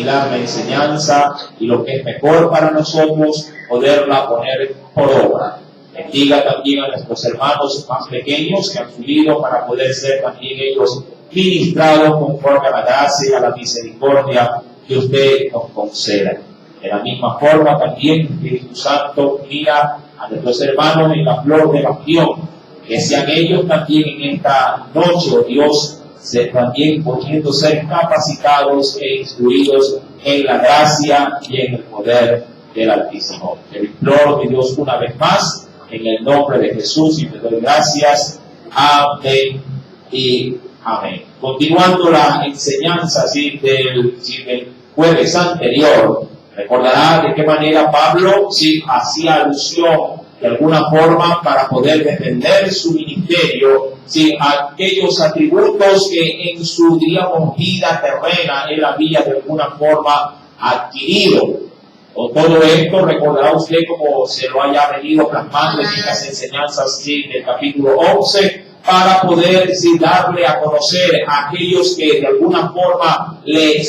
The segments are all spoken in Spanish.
asimilar la enseñanza y lo que es mejor para nosotros, poderla poner por obra. Bendiga también a nuestros hermanos más pequeños que han subido para poder ser también ellos ministrados conforme a la gracia y a la misericordia que usted nos conceda. De la misma forma también, Espíritu Santo, mira a nuestros hermanos en la flor de bastión, que sean ellos también en esta noche, oh Dios, también pudiendo ser capacitados e instruidos en la gracia y en el poder del Altísimo. Te imploro, Dios, una vez más, en el nombre de Jesús, y te doy gracias. Amén y amén. Continuando la enseñanza del jueves anterior, recordará de qué manera Pablo hacía alusión de alguna forma para poder defender su ministerio, aquellos atributos que en su, digamos, vida terrena él había de alguna forma adquirido. Con todo esto, recordará usted como se lo haya venido plasmando en estas enseñanzas del capítulo 11, para poder darle a conocer a aquellos que de alguna forma le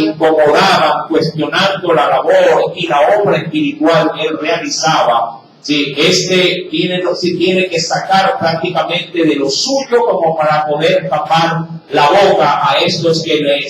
incomodaban, cuestionando la labor y la obra espiritual que él realizaba. Tiene que sacar prácticamente de lo suyo como para poder tapar la boca a estos que le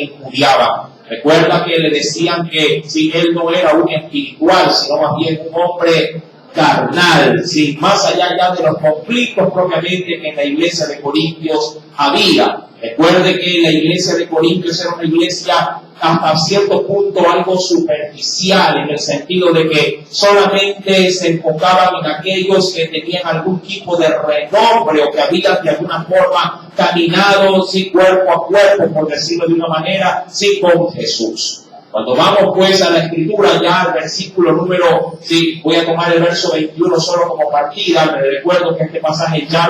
injuriaban. Recuerda que le decían que él no era un espiritual, sino más bien un hombre carnal, más allá ya de los conflictos propiamente que en la iglesia de Corintios había. Recuerde que la iglesia de Corintios era una iglesia hasta cierto punto algo superficial, en el sentido de que solamente se enfocaban en aquellos que tenían algún tipo de renombre o que habían de alguna forma caminado cuerpo a cuerpo, por decirlo de una manera, con Jesús. Cuando vamos pues a la escritura, ya al versículo número, voy a tomar el verso 21 solo como partida, me recuerdo que este pasaje ya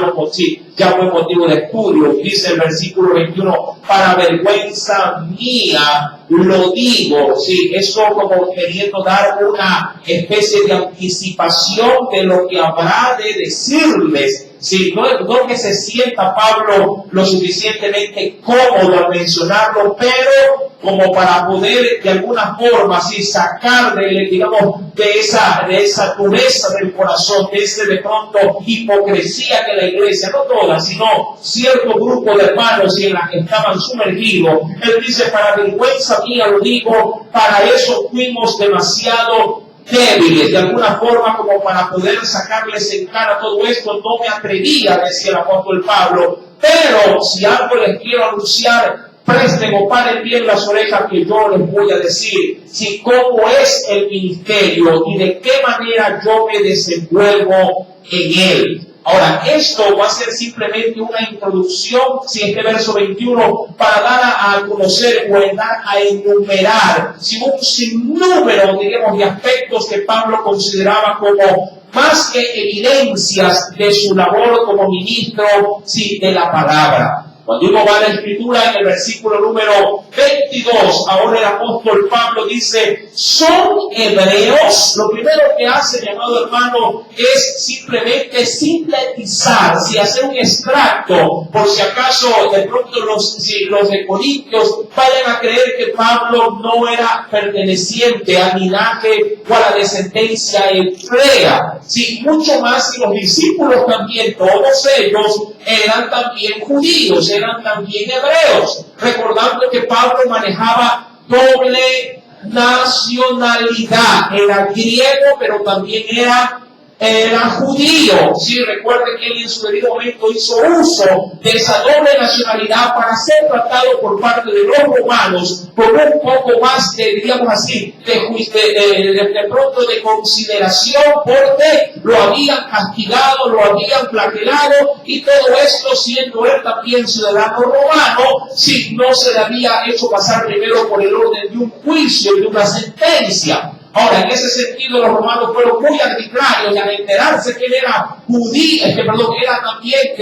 fue motivo de estudio. Dice el versículo 21, para vergüenza mía lo digo, eso como queriendo dar una especie de anticipación de lo que habrá de decirles. No que se sienta Pablo lo suficientemente cómodo al mencionarlo, pero como para poder de alguna forma sacar de esa dureza del corazón, de pronto hipocresía que la iglesia, no toda, sino cierto grupo de hermanos en la que estaban sumergidos. Él dice, para vergüenza mía lo digo, para eso fuimos demasiado débiles, de alguna forma, como para poder sacarles en cara todo esto. No me atrevía, decía el apóstol Pablo, pero si algo les quiero anunciar, presten o paren bien las orejas que yo les voy a decir, cómo es el ministerio y de qué manera yo me desenvuelvo en él. Ahora, esto va a ser simplemente una introducción, este verso 21, para dar a conocer o dar a enumerar un sinnúmero, digamos, de aspectos que Pablo consideraba como más que evidencias de su labor como ministro, de la palabra. Cuando uno va a la escritura, en el versículo número 22, ahora el apóstol Pablo dice, ¿son hebreos? Lo primero que hace, mi amado hermano, es simplemente sintetizar, hacer un extracto, por si acaso de pronto los de Corintios vayan a creer que Pablo no era perteneciente al linaje o a la descendencia hebrea. Mucho más que los discípulos también, todos ellos eran también judíos, eran también hebreos, recordando que Pablo manejaba doble nacionalidad, era griego pero también era judío. Recuerde que él en su debido momento hizo uso de esa doble nacionalidad para ser tratado por parte de los romanos con un poco más de, digamos así, de pronto de consideración, porque lo habían castigado, lo habían flagelado, y todo esto siendo él también ciudadano romano, no se le había hecho pasar primero por el orden de un juicio y de una sentencia. Ahora, en ese sentido, los romanos fueron muy arbitrarios, y al enterarse que él era judío, que era también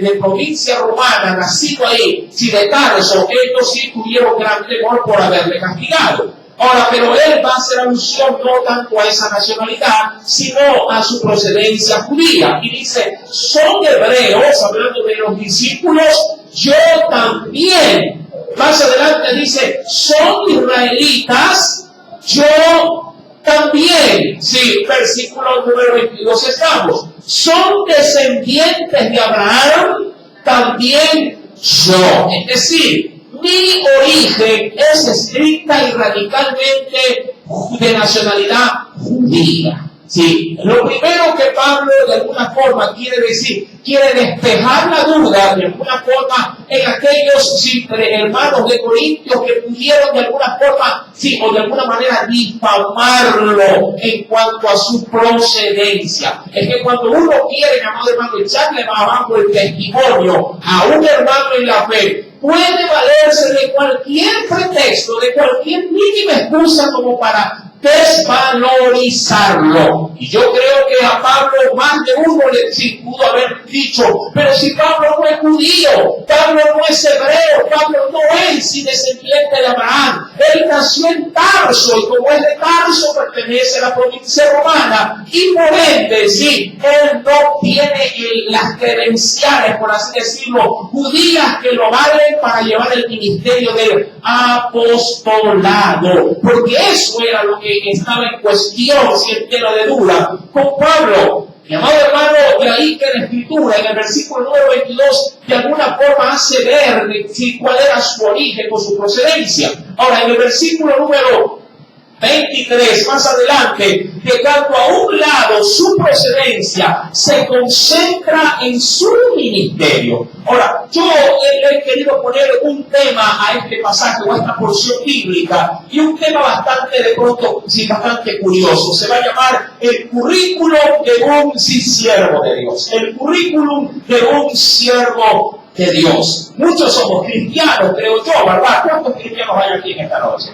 de provincia romana, nacido ahí, de Tarso, ellos sí tuvieron gran temor por haberle castigado. Ahora, pero él va a hacer alusión no tanto a esa nacionalidad, sino a su procedencia judía. Y dice, son hebreos, hablando de los discípulos, yo también Más adelante dice, son israelitas, yo también. Sí, versículo número 22 estamos. Son descendientes de Abraham, también yo. Es decir, mi origen es estricta y radicalmente de nacionalidad judía. Sí, lo primero que Pablo de alguna forma quiere decir, quiere despejar la duda de alguna forma en aquellos hermanos de Corintios que pudieron de alguna forma, sí, o de alguna manera difamarlo en cuanto a su procedencia. Es que cuando uno quiere, amado hermano, echarle abajo el testimonio a un hermano en la fe, puede valerse de cualquier pretexto, de cualquier mínima excusa como para desvalorizarlo. Y yo creo que a Pablo más de uno le pudo haber dicho, pero si Pablo no es judío, Pablo no es hebreo, Pablo no es descendiente de Abraham, él nació en Tarso, y como es de Tarso pertenece a la provincia romana, y por ende, sí, él no tiene las credenciales, por así decirlo, judías que lo valen para llevar el ministerio del apostolado, porque eso era lo que estaba en cuestión, si es tema de duda, con Pablo. Mi amado hermano, de ahí que la Escritura, en el versículo número 22, de alguna forma hace ver cuál era su origen o su procedencia. Ahora, en el versículo número 23, más adelante, dejando a un lado su procedencia, se concentra en su ministerio. Ahora, yo he querido poner un tema a este pasaje o a esta porción bíblica, y un tema bastante, de pronto, sí, bastante curioso. Se va a llamar el currículum de un siervo de Dios. El currículum de un siervo de Dios. Muchos somos cristianos, creo yo, ¿verdad? ¿Cuántos cristianos hay aquí en esta noche?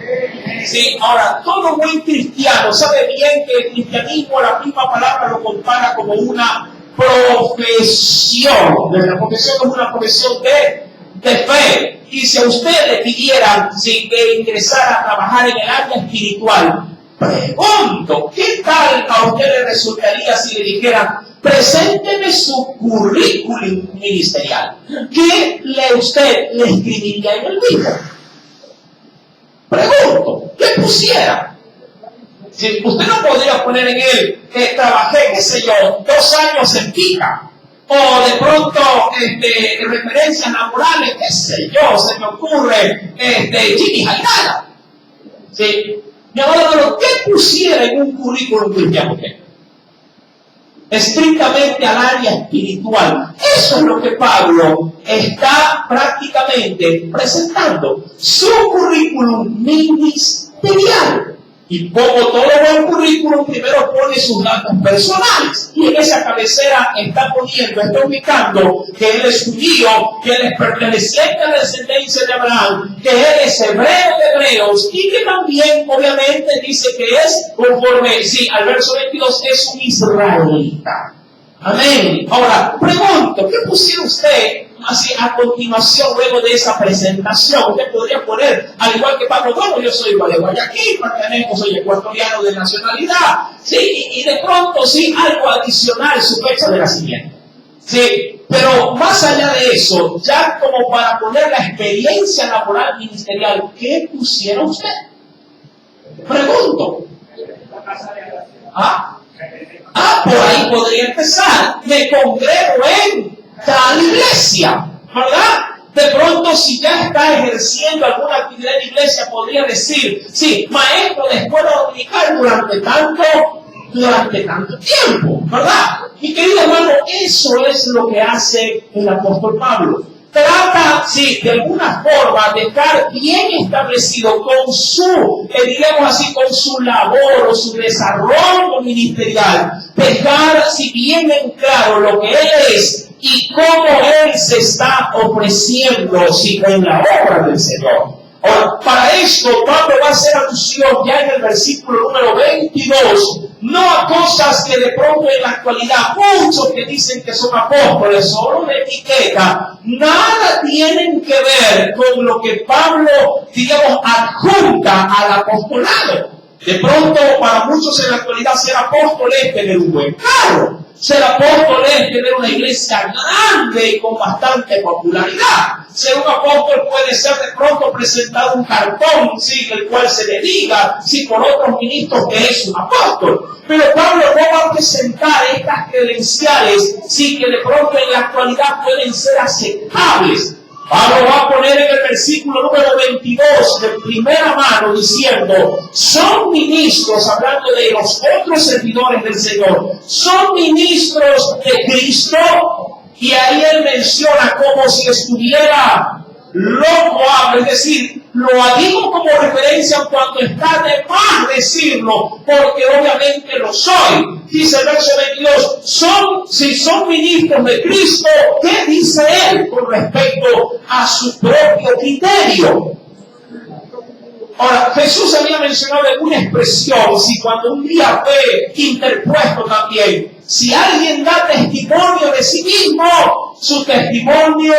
Sí, ahora, todo buen cristiano sabe bien que el cristianismo, la misma palabra lo compara como una profesión. La profesión es una profesión de fe. Y si a usted le pidieran que ingresara a trabajar en el área espiritual, pregunto, ¿qué tal a usted le resultaría si le dijeran, presénteme su currículum ministerial? ¿Qué usted le escribiría en el mismo? Pregunto, ¿qué pusiera? Si usted no podría poner en él que trabajé, qué sé yo, 2 años en Pica, o de pronto referencias laborales, qué sé yo, se me ocurre Jimmy Jainada. ¿Sí? Mi amado, ¿qué pusiera en un currículum cristiano usted? Estrictamente al área espiritual. Eso es lo que Pablo está prácticamente presentando. Su currículum ministerial. Y como todo buen currículum, primero pone sus datos personales. Y en esa cabecera está ubicando que él es judío, que él es perteneciente a la descendencia de Abraham, que él es hebreo de hebreos, y que también, obviamente, dice que es conforme, sí, al verso 22, es un israelita. Amén. Ahora, pregunto, ¿qué pusiera usted así a continuación, luego de esa presentación? Usted podría poner, al igual que Pablo, bueno, yo soy de Guayaquil, pertenezco, soy ecuatoriano de nacionalidad, sí, y de pronto, sí, algo adicional, su fecha de nacimiento. Sí, pero más allá de eso, ya como para poner la experiencia laboral ministerial, ¿qué pusiera usted? Pregunto. Por ahí podría empezar. Me congrego en tal iglesia, ¿verdad? De pronto, si ya está ejerciendo alguna actividad en la iglesia, podría decir, sí, maestro de escuela dominical durante tanto tiempo, ¿verdad? Mi querido hermano, eso es lo que hace el apóstol Pablo. Trata, sí, de alguna forma de estar bien establecido con su, digamos así, con su labor o su desarrollo ministerial, dejar, si bien en claro lo que él es y cómo él se está ofreciendo, sí, en la obra del Señor. Ahora, para esto, Pablo va a hacer alusión ya en el versículo número 22, no a cosas que de pronto en la actualidad muchos que dicen que son apóstoles, solo una etiqueta, nada tienen que ver con lo que Pablo, digamos, adjunta al apostolado. De pronto, para muchos en la actualidad ser apóstol es tener un buen carro, Ser apóstol es tener una iglesia grande y con bastante popularidad. Ser un apóstol puede ser de pronto presentado un cartón, sí, el cual se le diga, sí, por otros ministros que es un apóstol. Pero Pablo no va a presentar estas credenciales, sí, que de pronto en la actualidad pueden ser aceptables. Pablo va a poner en el versículo número 22 de primera mano diciendo, son ministros, hablando de los otros servidores del Señor, son ministros de Cristo, y ahí él menciona como si estuviera loco, es decir, lo digo como referencia cuando está de más decirlo, porque obviamente lo soy. Dice el verso 22, si son ministros de Cristo, ¿qué dice él con respecto a su propio criterio? Ahora, Jesús había mencionado alguna expresión, si cuando un día fue interpuesto también, si alguien da testimonio de sí mismo, su testimonio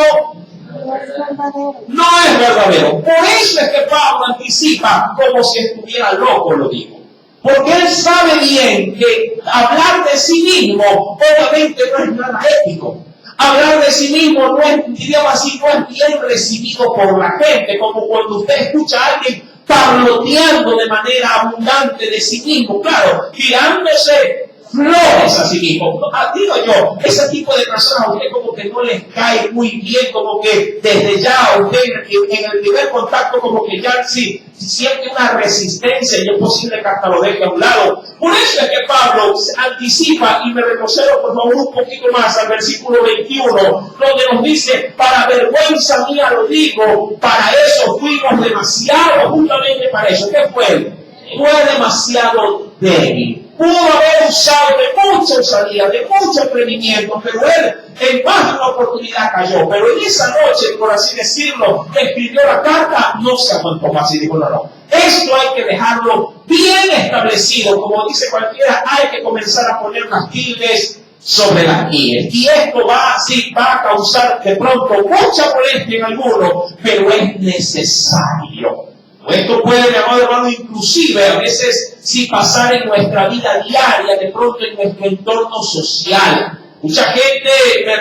no es verdadero. Por eso es que Pablo anticipa como si estuviera loco, lo digo. Porque él sabe bien que hablar de sí mismo obviamente no es nada ético. Hablar de sí mismo no es, diríamos así, no es bien recibido por la gente, como cuando usted escucha a alguien parloteando de manera abundante de sí mismo, claro, tirándose flores a sí mismo. Digo yo, ese tipo de personas a usted como que no les cae muy bien, como que desde ya a usted en el primer contacto como que ya sí siente una resistencia y es posible que hasta lo deje a un lado. Por eso es que Pablo anticipa, y me retrocedo por favor un poquito más al versículo 21, donde nos dice, para vergüenza mía lo digo, para eso fuimos demasiado, justamente para eso. ¿Qué fue? Fue demasiado débil. Pudo haber usado de mucha osadía, de mucho atrevimiento, pero él en más de una oportunidad cayó. Pero en esa noche, por así decirlo, que escribió la carta, no se aguantó más y dijo, no. Esto hay que dejarlo bien establecido. Como dice cualquiera, hay que comenzar a poner las tildes sobre las guías. Y esto va a causar de pronto mucha molestia en algunos, pero es necesario. Esto puede, mi amado hermano, inclusive a veces pasar en nuestra vida diaria, de pronto en nuestro entorno social. Mucha gente,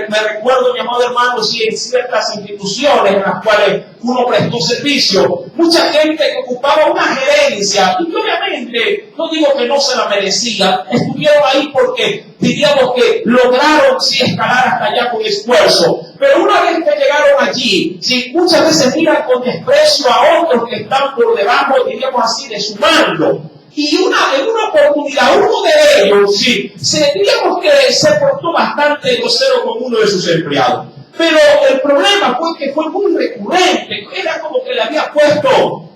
me recuerdo, mi amado hermano, en ciertas instituciones en las cuales uno prestó servicio, mucha gente que ocupaba una gerencia, y obviamente, no digo que no se la merecían, estuvieron ahí porque, diríamos que lograron escalar hasta allá con esfuerzo. Pero una vez que llegaron allí, muchas veces miran con desprecio a otros que están por debajo, diríamos así, de su mando. Y en una oportunidad, uno de ellos, diríamos que se portó bastante grosero con uno de sus empleados. Pero el problema fue que fue muy recurrente, era como que le había puesto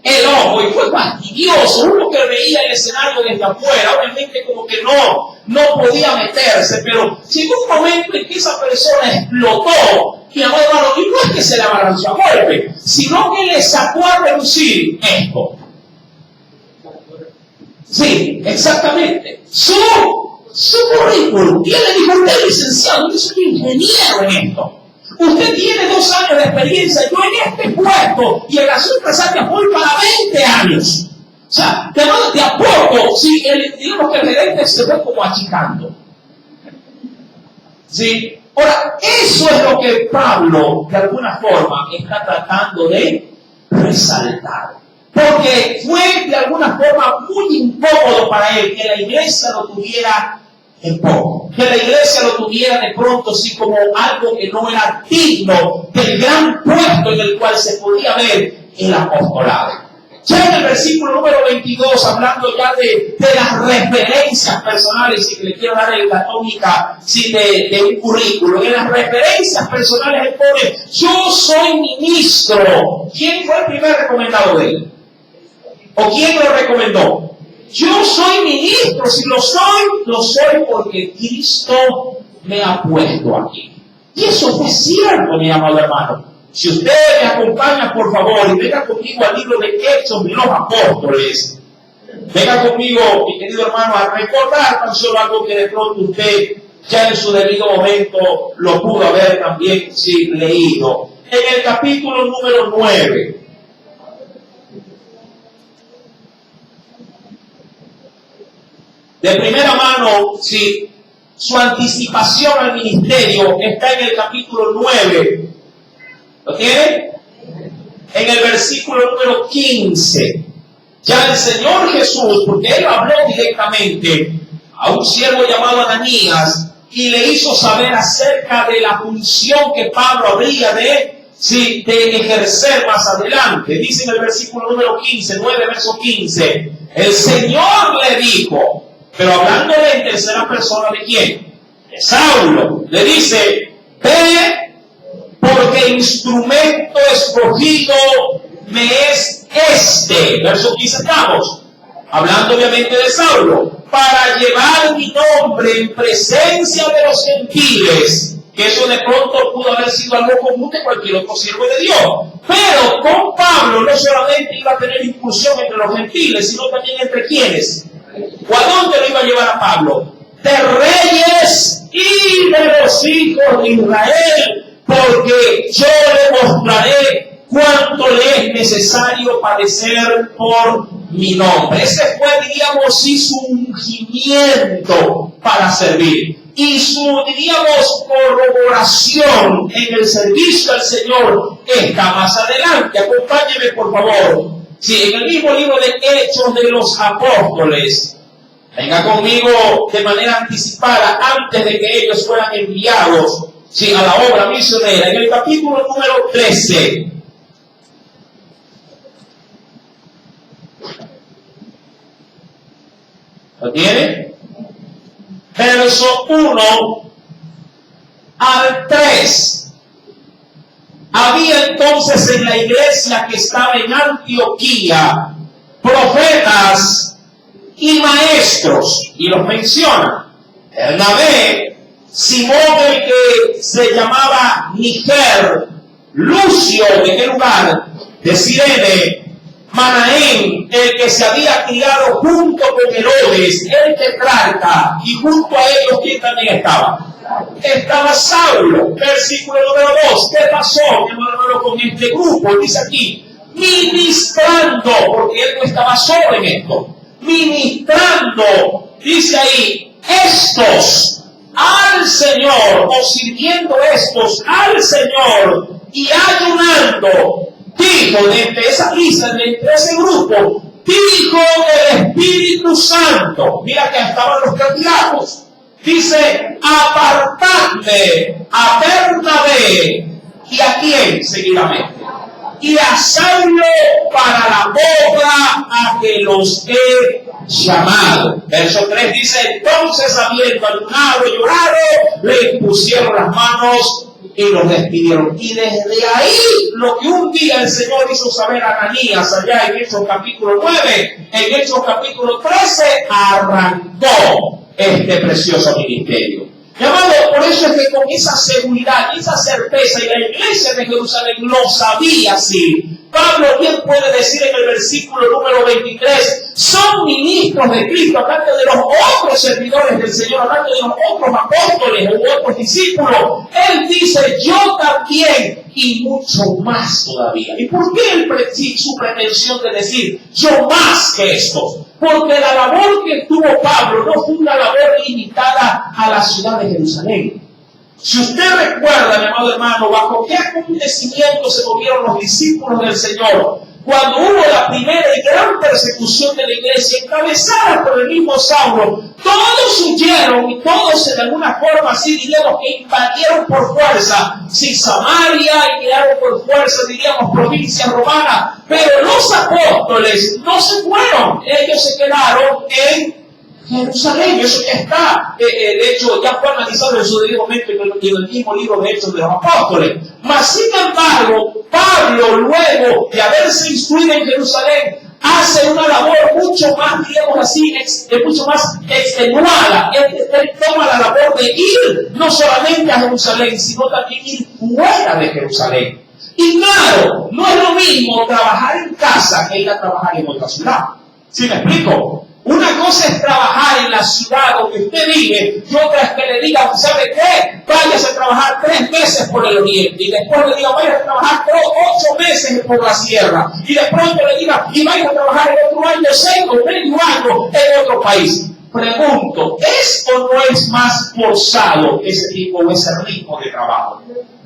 el ojo y fue fastidioso. Uno que veía el escenario desde afuera, obviamente como que no podía meterse, pero llegó un momento en que esa persona explotó. Y amado hermano, y no es que se le abalanzó a golpe, sino que le sacó a relucir esto. Sí, exactamente. Su currículum. Y él le dijo, usted es licenciado, yo soy ingeniero en esto. Usted tiene 2 años de experiencia, yo en este puesto, y el asunto empresario fue para 20 años. O sea, de a poco, digamos que el gerente se fue como achicando. ¿Sí? Ahora, eso es lo que Pablo, de alguna forma, está tratando de resaltar. Porque fue, de alguna forma, muy incómodo para él que la iglesia lo tuviera en poco. Que la iglesia lo tuviera de pronto como algo que no era digno del gran puesto en el cual se podía ver el apostolado. Ya en el versículo número 22, hablando ya de las referencias personales, y que le quiero dar en la tónica de un currículo, en las referencias personales él pone, yo soy ministro. ¿Quién fue el primer recomendado de él? ¿O quién lo recomendó? Yo soy ministro, si lo soy porque Cristo me ha puesto aquí. Y eso fue cierto, mi amado hermano. Si usted me acompaña, por favor, y venga conmigo al libro de Hechos de los Apóstoles, venga conmigo, mi querido hermano, a recordar tan solo algo que de pronto usted ya en su debido momento lo pudo haber también leído. En el capítulo número 9. De primera mano, su anticipación al ministerio está en el capítulo 9. ¿Lo tiene? En el versículo número 15. Ya el Señor Jesús, porque Él habló directamente a un siervo llamado Ananías y le hizo saber acerca de la función que Pablo habría de ejercer más adelante. Dice en el versículo número 15, 9 verso 15, el Señor le dijo, pero hablándole en tercera persona, ¿de quién? De Saulo. Le dice, ve, porque instrumento escogido me es este. Verso 15 estamos. Hablando obviamente de Saulo, para llevar mi nombre en presencia de los gentiles, que eso de pronto pudo haber sido algo común de cualquier otro siervo de Dios. Pero con Pablo no solamente iba a tener impulsión entre los gentiles, sino también entre quienes. ¿O a dónde lo iba a llevar a Pablo? De reyes y de los hijos de Israel, porque yo le mostraré cuánto le es necesario padecer por mi nombre. Ese fue, diríamos, su ungimiento para servir. Y su, diríamos, corroboración en el servicio al Señor está más adelante. Acompáñeme, por favor. Sí, en el mismo libro de Hechos de los Apóstoles. Venga conmigo de manera anticipada, antes de que ellos fueran enviados a la obra misionera. En el capítulo número 13. ¿Lo tiene? Verso 1 al 3. Había entonces en la iglesia que estaba en Antioquía profetas y maestros, y los menciona. Bernabé, Simón el que se llamaba Níger, Lucio, ¿de qué lugar? De Cirene, Manaén, el que se había criado junto con Herodes, el tetrarca, y junto a ellos, ¿quién también estaba? Estaba Saulo. Versículo número 2. ¿Qué pasó, mi hermano, con este grupo? Dice aquí, ministrando, porque él no estaba solo en esto. Ministrando, dice ahí, estos al Señor, o sirviendo estos al Señor, y ayunando, dijo desde esa lista, desde ese grupo, dijo el Espíritu Santo. Mira que estaban los candidatos. Dice, apartadme a Bernabé, ¿y a quién seguidamente? Y a Saulo para la obra a que los he llamado. Verso 3 dice, entonces habiendo ayunado y llorado, le impusieron las manos y los despidieron. Y desde ahí, lo que un día el Señor hizo saber a Ananías, allá en Hechos capítulo 9, en Hechos capítulo 13, arrancó este precioso ministerio. Llamado, por eso es que con esa seguridad y esa certeza, y la iglesia de Jerusalén lo sabía así, Pablo bien puede decir en el versículo número 23, son ministros de Cristo, hablando de los otros servidores del Señor, hablando de los otros apóstoles o otros discípulos. Él dice, yo también, y mucho más todavía. ¿Y por qué su pretensión de decir, yo más que estos? Porque la labor que tuvo Pablo no fue una labor limitada a la ciudad de Jerusalén. Si usted recuerda, mi amado hermano, bajo qué acontecimiento se movieron los discípulos del Señor cuando hubo la primera y gran persecución de la iglesia, encabezada por el mismo Saulo, todos huyeron y todos de alguna forma, así diríamos, que invadieron por fuerza, Samaria, y quedaron por fuerza, diríamos, provincia romana, pero los apóstoles no se fueron, ellos se quedaron en Jerusalén. Eso ya está, de hecho, ya fue analizado en su debido momento en el mismo libro de Hechos de los Apóstoles. Mas, sin embargo, Pablo, luego de haberse instruido en Jerusalén, hace una labor mucho más, digamos así, mucho más extenuada. Él toma la labor de ir no solamente a Jerusalén, sino también ir fuera de Jerusalén. Y claro, no es lo mismo trabajar en casa que ir a trabajar en otra ciudad. ¿Sí me explico? Una cosa es trabajar en la ciudad donde usted vive, y otra es que le digan, ¿sabe qué? Váyase a trabajar 3 meses por el oriente, y después le digan, vaya a trabajar 8 meses por la sierra, y de pronto le digan, y vaya a trabajar en otro año, 6 o medio año en otro país. Pregunto, ¿es o no es más forzado ese tipo o ese ritmo de trabajo?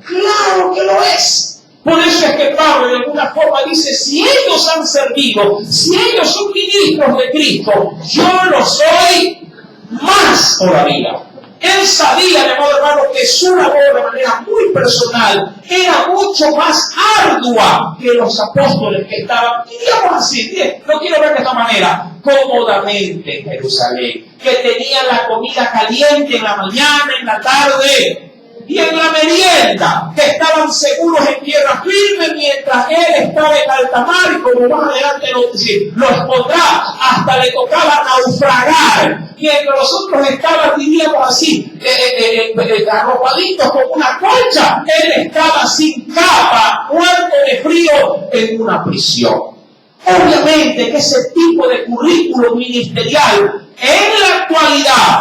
Claro que lo es. Por eso es que Pablo de alguna forma dice, si ellos han servido, si ellos son ministros de Cristo, yo lo soy más todavía. Él sabía, mi amado hermano, que su labor de manera muy personal era mucho más ardua que los apóstoles que estaban, digamos así, no quiero ver de esta manera, cómodamente en Jerusalén, que tenían la comida caliente en la mañana, en la tarde y en la merienda, que estaban seguros en tierra firme mientras él estaba en alta mar y como más adelante lo expondrá, hasta le tocaba naufragar. Mientras los otros estaban, diríamos así, arropaditos con una colcha, él estaba sin capa, muerto de frío en una prisión. Obviamente que ese tipo de currículum ministerial en la actualidad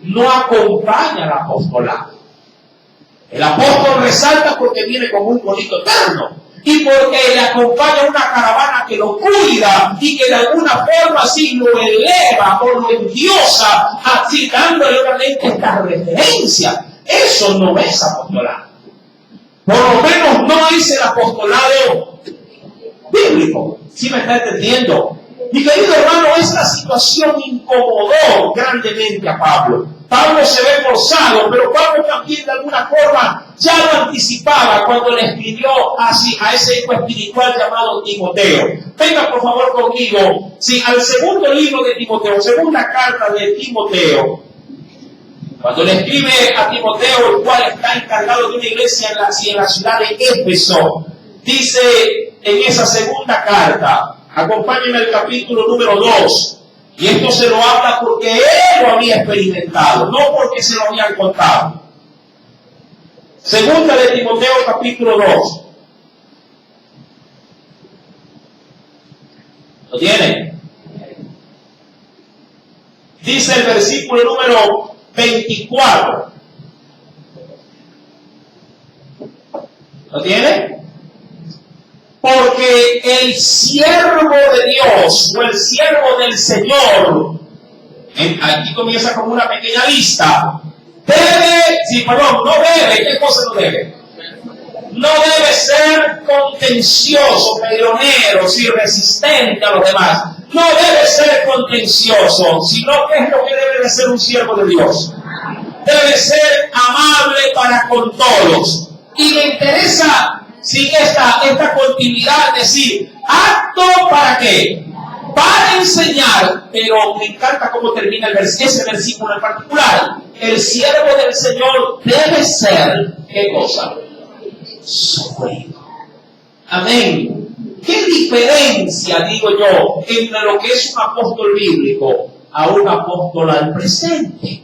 no acompaña al apostolado. El apóstol resalta porque viene con un bonito eterno y porque le acompaña una caravana que lo cuida y que de alguna forma así lo eleva o lo endiosa, así dándole obviamente esta referencia. Eso no es apostolado. Por lo menos no es el apostolado bíblico. ¿Sí me está entendiendo? Mi querido hermano, esta situación incomodó grandemente a Pablo. Pablo se ve forzado, pero Pablo también de alguna forma ya lo anticipaba cuando le escribió así a ese hijo espiritual llamado Timoteo. Venga por favor conmigo, sí, al segundo libro de Timoteo, segunda carta de Timoteo. Cuando le escribe a Timoteo, el cual está encargado de una iglesia en la ciudad de Éfeso, dice en esa segunda carta, acompáñenme al capítulo número 2. Y esto se lo habla porque él lo había experimentado, no porque se lo habían contado. Segunda de Timoteo, capítulo 2. ¿Lo tienen? Dice el versículo número 24. ¿Lo tienen? Porque el siervo de Dios o el siervo del Señor, aquí comienza como una pequeña lista, no debe, ¿qué cosa no debe? No debe ser contencioso, peleonero, resistente a los demás. No debe ser contencioso, sino que es lo que debe de ser un siervo de Dios. Debe ser amable para con todos. Y me interesa esta continuidad, es decir, apto para qué? Para enseñar, pero me encanta cómo termina ese versículo en particular. El siervo del Señor debe ser, ¿qué cosa? Sufrido. Amén. ¿Qué diferencia, digo yo, entre lo que es un apóstol bíblico a un apóstol al presente?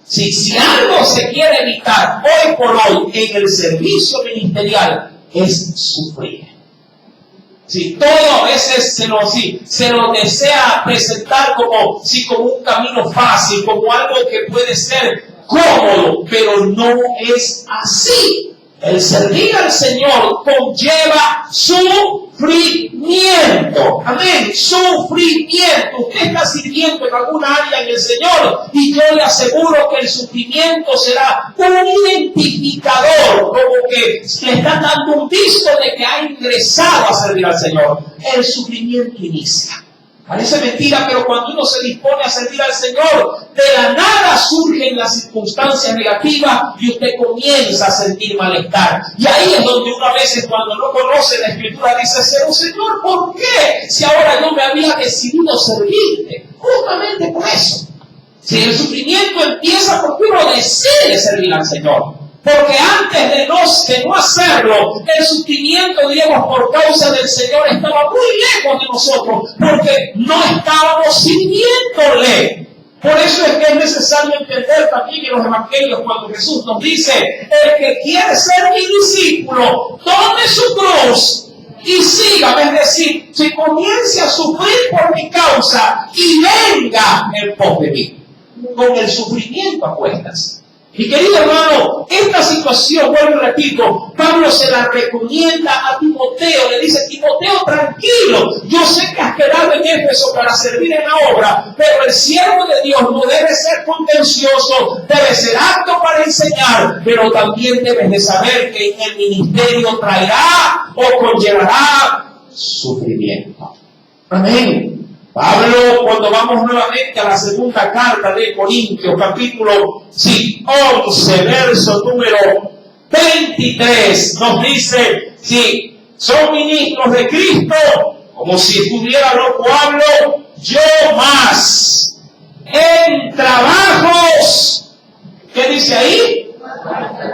Si algo se quiere evitar hoy por hoy en el servicio ministerial, es sufrir. Si todo a veces se lo desea presentar como un camino fácil, como algo que puede ser cómodo, pero no es así. El servir al Señor conlleva sufrimiento. Amén. Sufrimiento. Usted está sirviendo en alguna área en el Señor y yo le aseguro que el sufrimiento será un identificador, como que le está dando un visto de que ha ingresado a servir al Señor. El sufrimiento inicia. Parece mentira, pero cuando uno se dispone a servir al Señor, de la nada surgen las circunstancias negativas y usted comienza a sentir malestar. Y ahí es donde uno a veces, cuando no conoce la Escritura, dice: Señor, ¿por qué? Si ahora yo me había decidido servirte. Justamente por eso. Si el sufrimiento empieza porque uno decide servir al Señor. Porque antes de no hacerlo, el sufrimiento, digamos, por causa del Señor estaba muy lejos de nosotros, porque no estábamos sirviéndole. Por eso es que es necesario entender también en los evangelios cuando Jesús nos dice: el que quiere ser mi discípulo, tome su cruz y sígame. Es decir, si comience a sufrir por mi causa y venga en pos de mí. Con el sufrimiento a cuestas. Mi querido hermano, esta situación, vuelvo y repito, Pablo se la recomienda a Timoteo, le dice: Timoteo, tranquilo, yo sé que has quedado en Éfeso para servir en la obra, pero el siervo de Dios no debe ser contencioso, debe ser apto para enseñar, pero también debes de saber que en el ministerio traerá o conllevará sufrimiento. Amén. Pablo, cuando vamos nuevamente a la segunda carta de Corintios, capítulo 11, verso número 23, nos dice: si son ministros de Cristo, como si estuviera loco hablo, yo más. En trabajos, ¿qué dice ahí?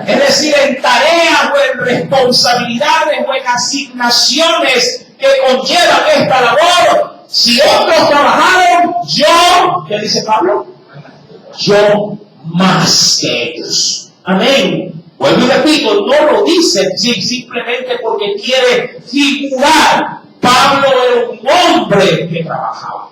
Es decir, en tareas o en responsabilidades o en asignaciones que conllevan esta labor. Si otros trabajaron, yo, ¿qué dice Pablo? Yo más que ellos. Amén. Vuelvo y repito, no lo dice simplemente porque quiere figurar. Pablo era un hombre que trabajaba.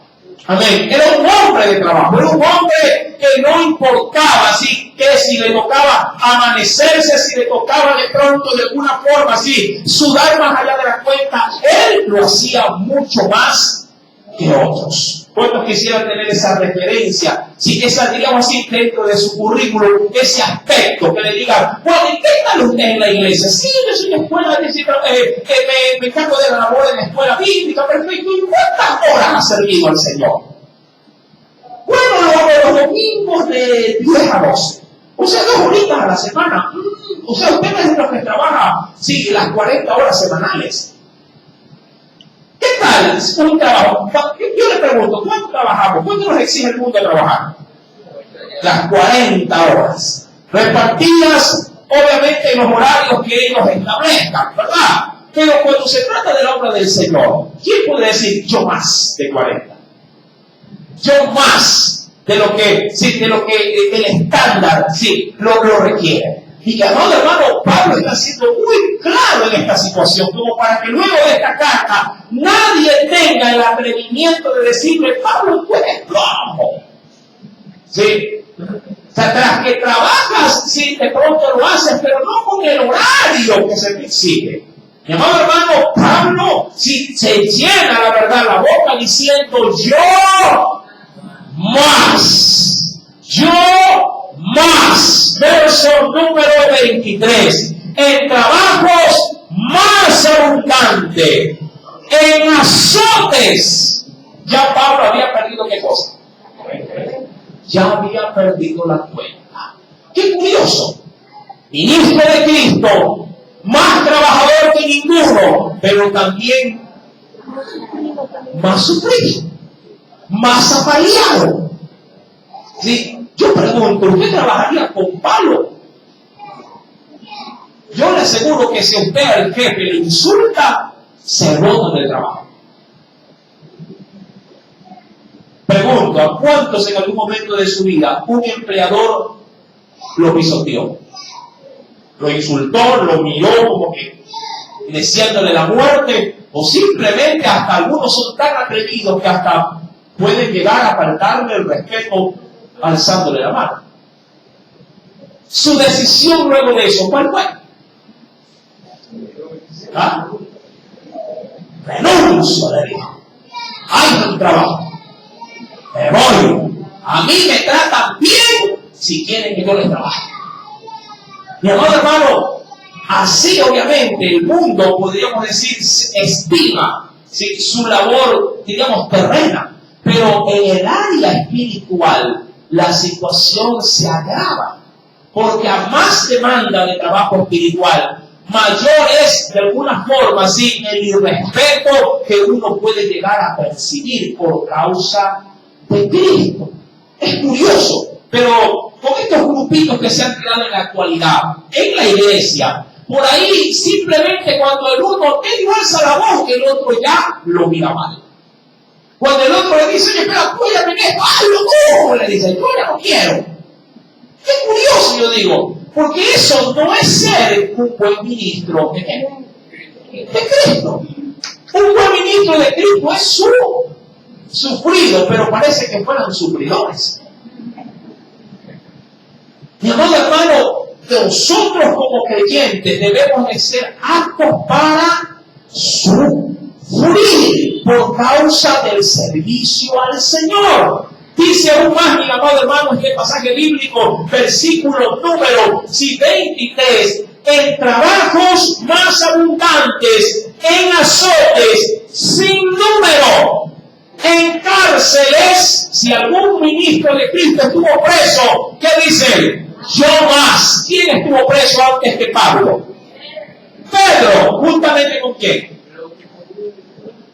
Amén. Era un hombre de trabajo. Era un hombre que no importaba que si le tocaba amanecerse, si le tocaba de pronto de alguna forma sudar más allá de la cuenta. Él lo hacía mucho más que otros. ¿Cuántos quisieran tener esa referencia? Esa, digamos así, dentro de su currículum, ese aspecto que le digan: bueno, ¿y qué tal usted en la iglesia? Sí, yo soy en escuela, me encargo de la labor en la escuela bíblica, perfecto. ¿Y cuántas horas ha servido al Señor? Bueno, lo hago los domingos de 10 a 12. O sea, 2 horitas a la semana. O sea, usted es de los que trabaja, las 40 horas semanales. ¿Qué tal un trabajo? Yo le pregunto, ¿cuánto trabajamos? ¿Cuánto nos exige el mundo trabajar? Las 40 horas. Repartidas, obviamente, en los horarios que ellos establezcan, ¿verdad? Pero cuando se trata de la obra del Señor, ¿quién puede decir yo más de 40? Yo más de lo que el estándar lo requiere. Y que, hermano, Pablo está siendo muy claro en esta situación, como para que luego de esta carta nadie tenga el atrevimiento de decirle: Pablo, tú eres flojo. ¿Sí? O sea, tras que trabajas, de pronto lo haces, pero no con el horario que se te exige. Mi amado hermano, Pablo se llena, la verdad, la boca diciendo: yo más. Verso número 23. En trabajos más abundante, en azotes. Ya Pablo había perdido ¿qué cosa? Ya había perdido la cuenta. Qué curioso. Ministro de Cristo, más trabajador que ninguno, pero también más sufrido, más apaleado. ¿Sí? Yo pregunto, ¿usted trabajaría con Pablo? Yo le aseguro que si usted al jefe le insulta, se bota del trabajo. Pregunto, ¿a cuántos en algún momento de su vida un empleador lo pisoteó? Lo insultó, lo miró como que deseándole la muerte, o simplemente hasta algunos son tan atrevidos que hasta pueden llegar a faltarle el respeto alzándole la mano. Su decisión luego de eso, ¿cuál fue? ¿Ah? Renuncio, le dijo. Hay un trabajo. Me voy. A mí me tratan bien si quieren que yo les trabaje. Mi amado hermano, así obviamente el mundo, podríamos decir, estima su labor, digamos, terrena. Pero en el área espiritual, la situación se agrava, porque a más demanda de trabajo espiritual, mayor es de alguna forma el irrespeto que uno puede llegar a percibir por causa de Cristo. Es curioso, pero con estos grupitos que se han creado en la actualidad, en la iglesia, por ahí simplemente cuando el uno alza la voz, que el otro ya lo mira mal. Cuando el otro le dice: oye, pero apóyame en esto, hazlo tú, le dice: yo ya no quiero. Qué curioso, yo digo, porque eso no es ser un buen ministro de Cristo. Un buen ministro de Cristo es sufrido, pero parece que fueran sufridores. Mi amado hermano, nosotros como creyentes debemos de ser aptos para sufrir por causa del servicio al Señor. Dice aún más, mi amado hermano, este pasaje bíblico, versículo número 23, en trabajos más abundantes, en azotes sin número, en cárceles. Si algún ministro de Cristo estuvo preso, ¿qué dice? Yo más. ¿Quién estuvo preso antes que Pablo? Pedro. ¿Juntamente con quién?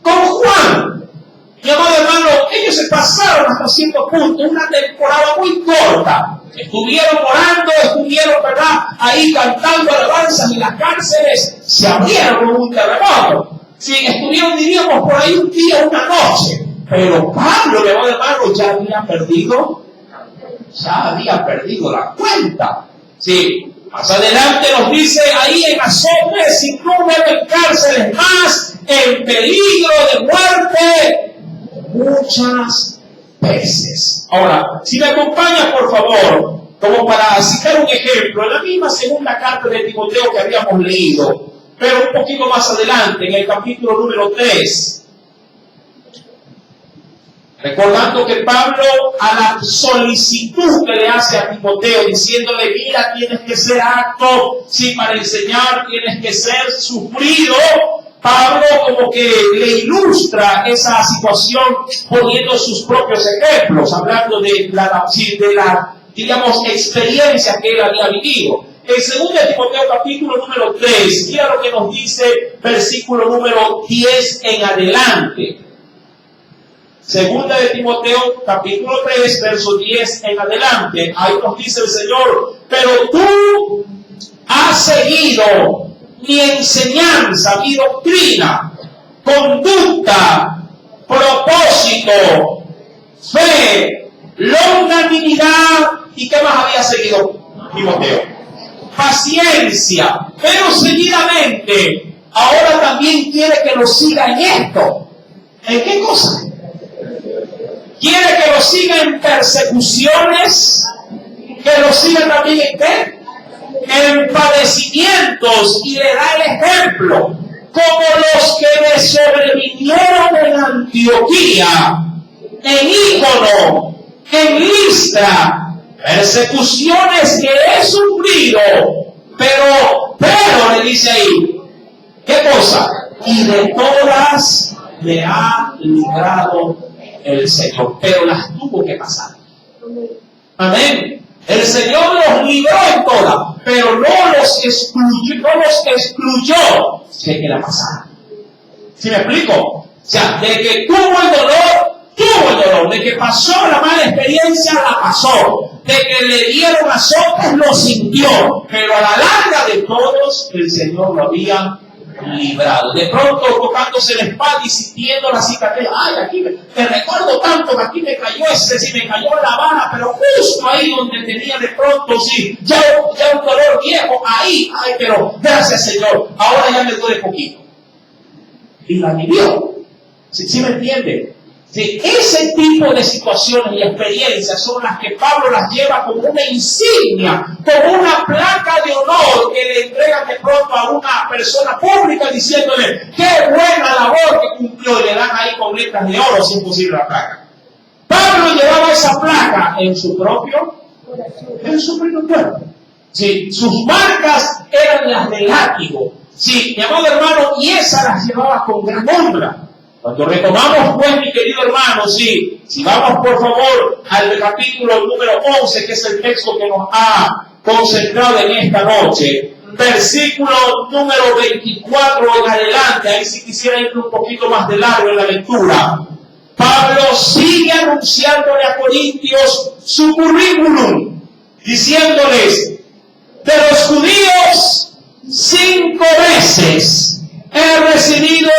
Con Juan. Mi amado hermano, ellos se pasaron hasta cierto punto una temporada muy corta. Estuvieron orando, estuvieron, ¿verdad?, ahí cantando alabanzas, y las cárceles se abrieron con un terremoto. Sí, estuvieron, diríamos, por ahí un día, una noche. Pero Pablo, mi amado hermano, ya había perdido la cuenta. Sí, más adelante nos dice ahí en azotes sin número, en cárceles más, en peligro de muerte muchas veces. Ahora, si me acompaña, por favor, como para citar un ejemplo, en la misma segunda carta de Timoteo que habíamos leído, pero un poquito más adelante, en el capítulo número 3, recordando que Pablo, a la solicitud que le hace a Timoteo, diciéndole, mira, tienes que ser apto, sí, para enseñar, tienes que ser sufrido, Pablo como que le ilustra esa situación poniendo sus propios ejemplos, hablando de la digamos, experiencia que él había vivido. En 2 Timoteo capítulo número 3, mira lo que nos dice versículo número 10 en adelante. 2 Timoteo capítulo 3, verso 10 en adelante. Ahí nos dice el Señor, pero tú has seguido mi enseñanza, mi doctrina, conducta, propósito, fe, longanimidad, ¿y qué más había seguido Timoteo? Paciencia, pero seguidamente, ahora también quiere que lo siga en esto. ¿En qué cosa? Quiere que lo siga en persecuciones, que lo siga también en qué? En padecimientos, y le da el ejemplo, como los que me sobrevinieron en Antioquía, en Ícono, en Listra, persecuciones que he sufrido, pero le dice ahí, ¿qué cosa? Y de todas me ha librado el Señor, pero las tuvo que pasar. Amén. El Señor los libró en todas, pero no los excluyó de que la pasaran. ¿Sí me explico? O sea, de que tuvo el dolor, de que pasó la mala experiencia, la pasó, de que le dieron azotes, lo sintió, pero a la larga de todos, el Señor lo había librado. De pronto tocándose la espalda y sintiendo la cicatriz, ay, aquí te recuerdo tanto que aquí me cayó me cayó la bala, pero justo ahí donde tenía de pronto, sí, ya un dolor viejo, ahí, ay, pero gracias Señor, ahora ya me duele poquito. Y la vivió. ¿Sí me entiende? Sí, ese tipo de situaciones y experiencias son las que Pablo las lleva como una insignia, como una placa de honor que le entregan de pronto a una persona pública diciéndole qué buena labor que cumplió, y le dan ahí con letras de oro sin posible la placa. Pablo llevaba esa placa en su propio cuerpo. Sí, sus marcas eran las del látigo. Sí, mi amado hermano, y esas las llevaba con gran honra. Cuando retomamos, pues, mi querido hermano, sí, si vamos por favor al capítulo número 11, que es el texto que nos ha concentrado en esta noche, versículo número 24 en adelante, ahí sí quisiera ir un poquito más de largo en la lectura. Pablo sigue anunciándole a Corintios su currículum, diciéndoles, de los judíos 5 veces he recibido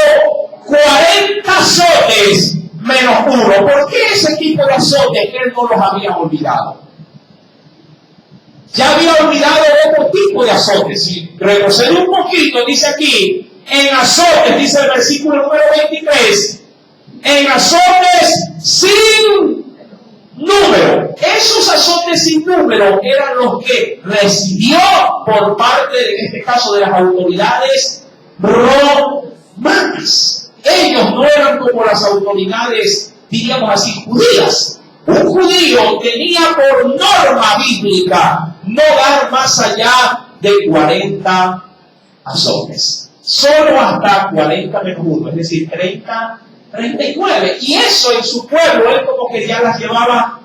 40 azotes menos 1. ¿Por qué ese tipo de azotes que él no los había olvidado? Ya había olvidado otro tipo de azotes. Si retrocede un poquito, dice aquí, en azotes, dice el versículo número 23, en azotes sin número. Esos azotes sin sinnúmero eran los que recibió por parte, en este caso, de las autoridades romanas. Ellos no eran como las autoridades, diríamos así, judías. Un judío tenía por norma bíblica no dar más allá de 40 azotes. Solo hasta 40 menos 1, es decir, 39. Y eso en su pueblo él como que ya las llevaba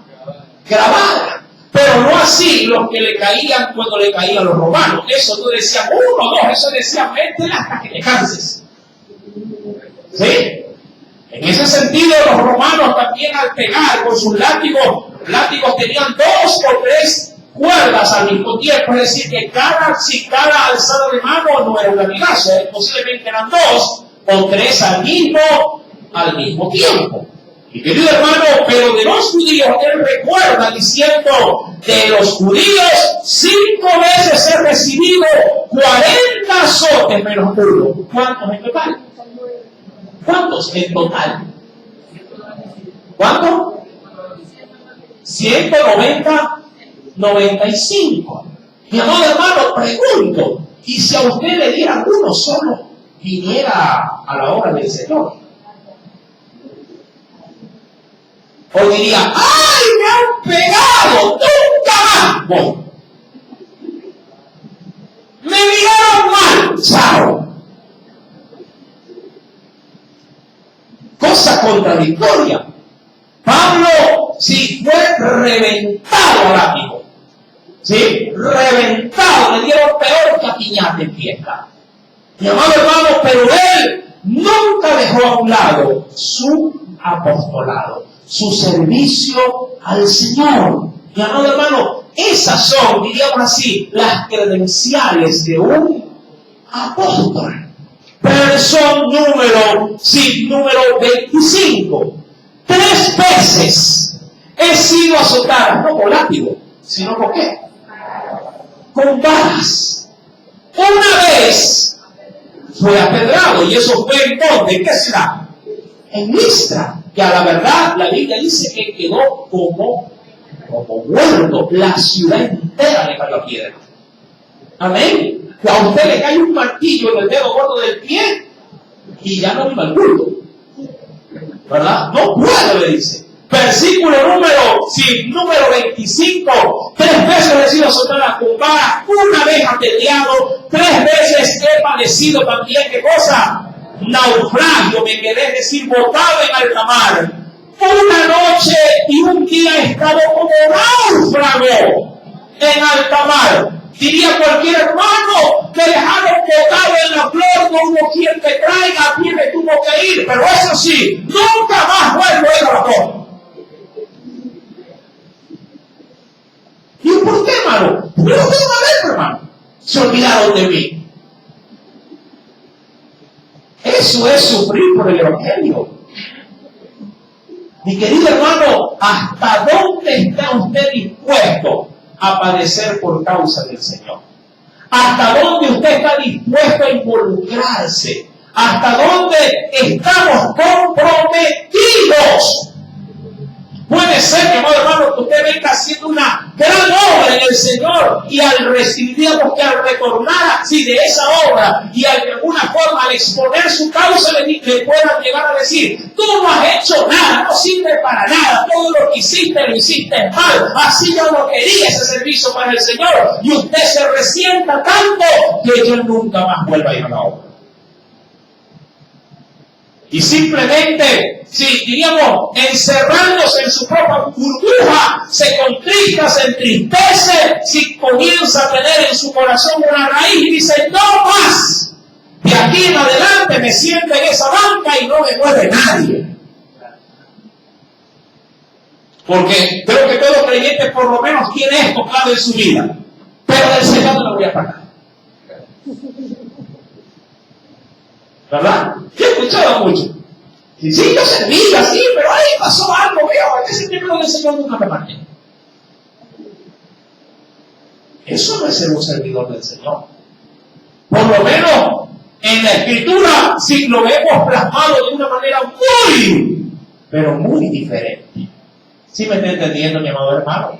grabadas. Pero no así los que le caían cuando le caían los romanos. Eso no decían 1, 2, eso decían métela hasta que te canses. ¿Sí? En ese sentido, los romanos también al pegar con sus látigos tenían 2 o 3 cuerdas al mismo tiempo. Es decir, que cada alzada de mano no era un latigazo, posiblemente eran 2 o 3 al mismo tiempo. Y querido hermano, pero de los judíos, él recuerda diciendo, de los judíos 5 veces he recibido 40 azotes menos 1. ¿Cuántos en total? ¿Cuántos en total? ¿Cuánto? 195. Mi amado hermano, pregunto, ¿y si a usted le dieran uno solo, viniera a la obra del Señor? O diría, ¡ay, me han pegado! ¡Nunca más! Bueno, me miraron mal, chao. Cosa contradictoria. Pablo, sí, fue reventado al látigo. ¿Sí? Reventado, le dieron peor que a piñata en fiesta. Mi amado hermano, pero él nunca dejó a un lado su apostolado, su servicio al Señor. Mi amado hermano, esas son, diríamos así, las credenciales de un apóstol. Verso número 25. 3 veces he sido azotada, no con látigo, sino con ¿qué? Con varas. Una vez fue apedrado, y eso fue en ¿dónde? ¿Qué será? En Listra, que a la verdad la Biblia dice que quedó como muerto. La ciudad entera le cayó a piedra. Amén. Que a usted le cae un martillo en el dedo gordo del pie y ya no viva el culto. ¿Verdad? No puedo, le dice. Versículo número 25. 3 veces he sido azotada con vara, una vez apedreado, 3 veces he padecido también, ¿qué cosa? Naufragio, me quedé, es decir, botado en alta mar. Una noche y un día he estado como náufrago en alta mar. Diría cualquier hermano, te dejaron botado en la flor, no hubo quien te traiga, a pie me tuvo que ir. Pero eso sí, nunca más vuelvo a ir a la flor. ¿Y por qué, hermano? Porque no tengo una vez, hermano. Se olvidaron de mí. Eso es sufrir por el Evangelio. Mi querido hermano, ¿hasta dónde está usted dispuesto a padecer por causa del Señor? ¿Hasta dónde usted está dispuesto a involucrarse? ¿Hasta dónde estamos comprometidos? Puede ser, mi amado hermano, que usted venga haciendo una gran obra en el Señor y diríamos que al retornar así de esa obra y de alguna forma al exponer su causa le puedan llegar a decir, tú no has hecho nada, no sirve para nada, todo lo que hiciste lo hiciste mal, así yo no quería ese servicio para el Señor, y usted se resienta tanto que yo nunca más vuelva a ir a la obra. Y simplemente, si diríamos, encerrándose en su propia burbuja, se contrista, se entristece, si comienza a tener en su corazón una raíz y dice, no más, de aquí en adelante me siento en esa banca y no me mueve nadie. Porque creo que todo creyente por lo menos tiene esto claro en su vida, pero del Señor no lo voy a pagar. ¿Verdad? Yo he escuchado mucho. Sí, yo servía, sí, pero ahí pasó algo, veo, ese miembro del Señor nunca me parte. Eso no es ser un servidor del Señor. Por lo menos en la Escritura, sí lo vemos plasmado de una manera muy diferente. ¿Sí me está entendiendo, mi amado hermano?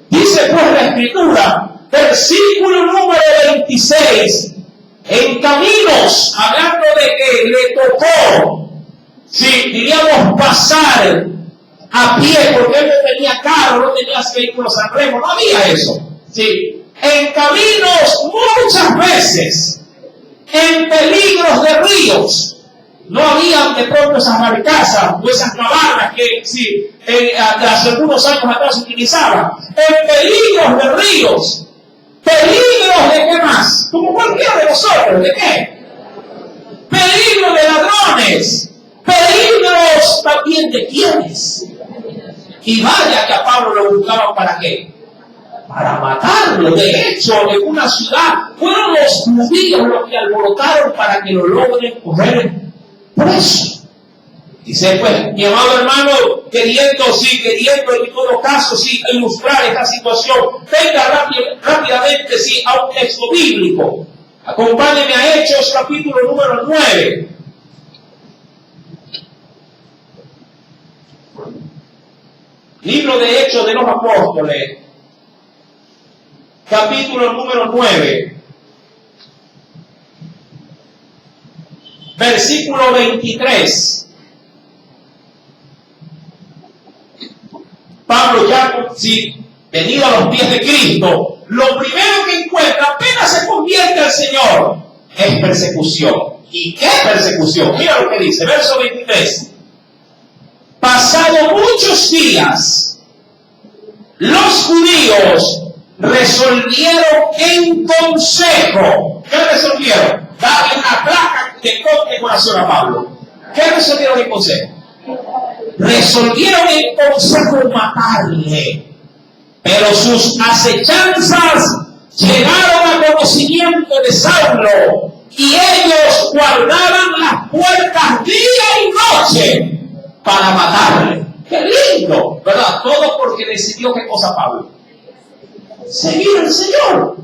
Dice Dice pues la Escritura, versículo número 26, en caminos, hablando de que le tocó, si diríamos pasar a pie, porque él no tenía carro, no tenía vehículos a remo, no había eso. ¿Sí? En caminos muchas veces, en peligros de ríos, no había de pronto esas barcazas o esas cabanas que sí, hace algunos años atrás se utilizaban. En peligros de ríos, peligros de qué más, como cualquiera de nosotros, ¿de qué? Peligros de ladrones, peligros también de quiénes. Y vaya que a Pablo lo buscaban para qué, para matarlo. De hecho, en una ciudad fueron los judíos los que alborotaron para que lo logren coger preso. Dice pues, mi amado hermano, queriendo en todo caso, ilustrar esta situación, venga rápidamente, a un texto bíblico. Acompáñenme a Hechos, capítulo número 9. Libro de Hechos de los Apóstoles, capítulo número 9. Versículo 23. Pablo ya, venido a los pies de Cristo, lo primero que encuentra apenas se convierte al Señor es persecución. ¿Y qué persecución? Mira lo que dice, verso 23. Pasado muchos días, los judíos resolvieron en consejo. ¿Qué resolvieron? Darle una placa de condecoración a Pablo. ¿Qué resolvieron en consejo? Resolvieron en consejo matarle. Pero sus acechanzas llegaron a conocimiento de Saulo, y ellos guardaban las puertas día y noche para matarle. ¡Qué lindo! ¿Verdad? Todo porque decidió qué cosa Pablo. Seguir al Señor.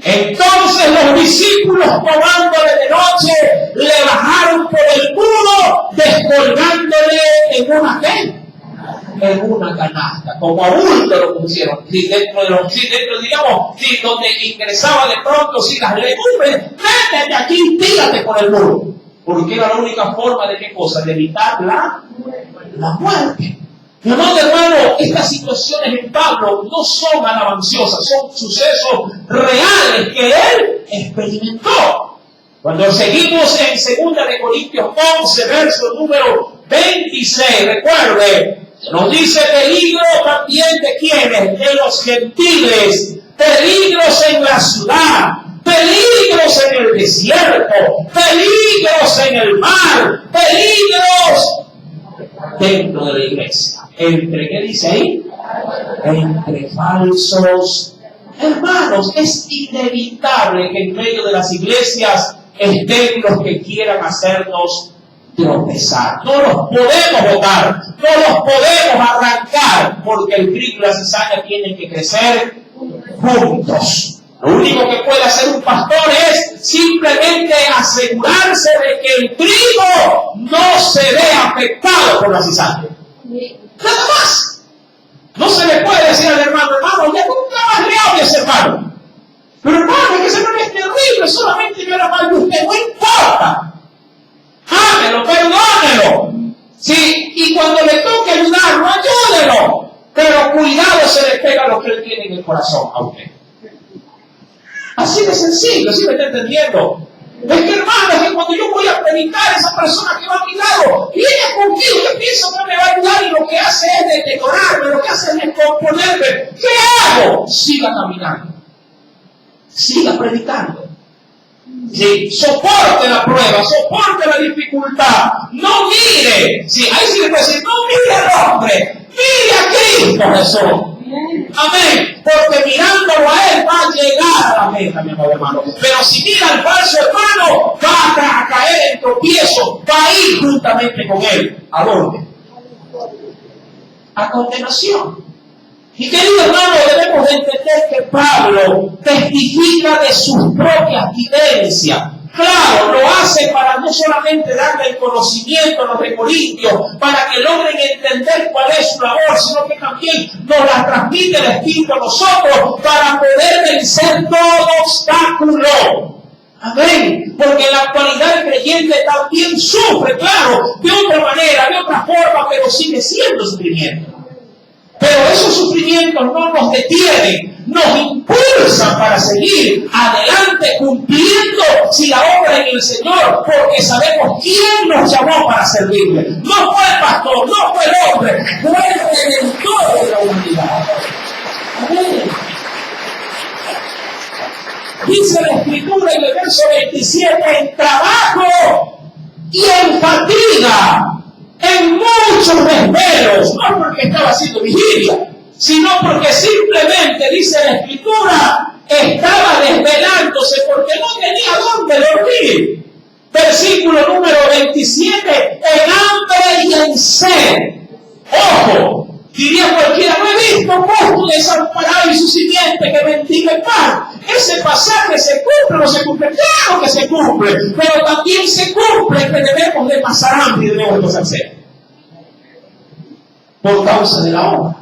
Entonces los discípulos, tomándole de noche, le bajaron por el muro, descolgándole en una ¿qué? En una canasta, como a bulto lo pusieron, donde ingresaba de pronto, las legumbres, métete aquí, tírate por el muro, porque era la única forma de qué cosa, de evitar la muerte. Mi amado hermano, estas situaciones en Pablo no son alabanciosas, son sucesos reales que él experimentó. Cuando seguimos en 2 Corintios 11, verso número 26, recuerde, nos dice peligro también de quienes, de los gentiles, peligros en la ciudad, peligros en el desierto, peligros en el mar, peligros dentro de la iglesia. ¿Entre qué dice ahí? Entre falsos hermanos. Es inevitable que en medio de las iglesias estén los que quieran hacernos tropezar. No los podemos botar, no los podemos arrancar, porque el trigo y la cizaña tienen que crecer juntos. Lo único que puede hacer un pastor es simplemente asegurarse de que el trigo no se ve afectado por la cizaña. Nada más. No se le puede decir al hermano, ya nunca más le hables, hermano. Pero hermano, es que ese hermano es terrible, solamente yo era mal de usted, no importa. Ámelo, perdónelo. Sí, y cuando le toque ayudarlo, ayúdelo. Pero cuidado, se le pega lo que él tiene en el corazón a usted. Así de sencillo, ¿sí me está entendiendo? Es que hermano, es que cuando yo voy a predicar, esa persona que va a mi lado viene contigo, yo pienso que me va a ayudar y lo que hace es decorarme, lo que hace es descomponerme. ¿Qué hago? Siga caminando. Siga predicando. Sí, soporte la prueba, soporte la dificultad. No mire, sí, ahí sí le puede decir, no mire al hombre, mire a Cristo Jesús. Amén. Porque mirándolo a él va a llegar a la meta, mi amado hermano. Pero si mira al falso hermano, va a caer en tropiezo, va a ir juntamente con él. ¿A dónde? A condenación. Y querido hermano, debemos de entender que Pablo testifica de sus propias vivencias. Claro, lo hace para no solamente darle el conocimiento a los de Corintios, para que logren entender cuál es su labor, sino que también nos la transmite el Espíritu a nosotros para poder vencer todo obstáculo. Amén. Porque en la actualidad el creyente también sufre, claro, de otra manera, de otra forma, pero sigue siendo sufrimiento. Pero esos sufrimientos no nos detienen, nos impulsan para seguir adelante cumpliendo si la obra en el Señor, porque sabemos quién nos llamó para servirle. No fue el pastor, no fue el hombre, fue el Redentor de la humanidad. Amén. Dice la Escritura en el verso 27, en trabajo y en fatiga, en muchos desvelos, no porque estaba haciendo vigilia, sino porque simplemente, dice la Escritura, estaba desvelándose porque no tenía dónde dormir. Versículo número 27, en hambre y en sed. Ojo, diría cualquiera, no he visto justo desamparado y su simiente que mendiga el pan. Ese pasaje se cumple o no se cumple. Claro que se cumple, pero también se cumple que debemos de pasar hambre y debemos de pasar sed. Por causa de la obra.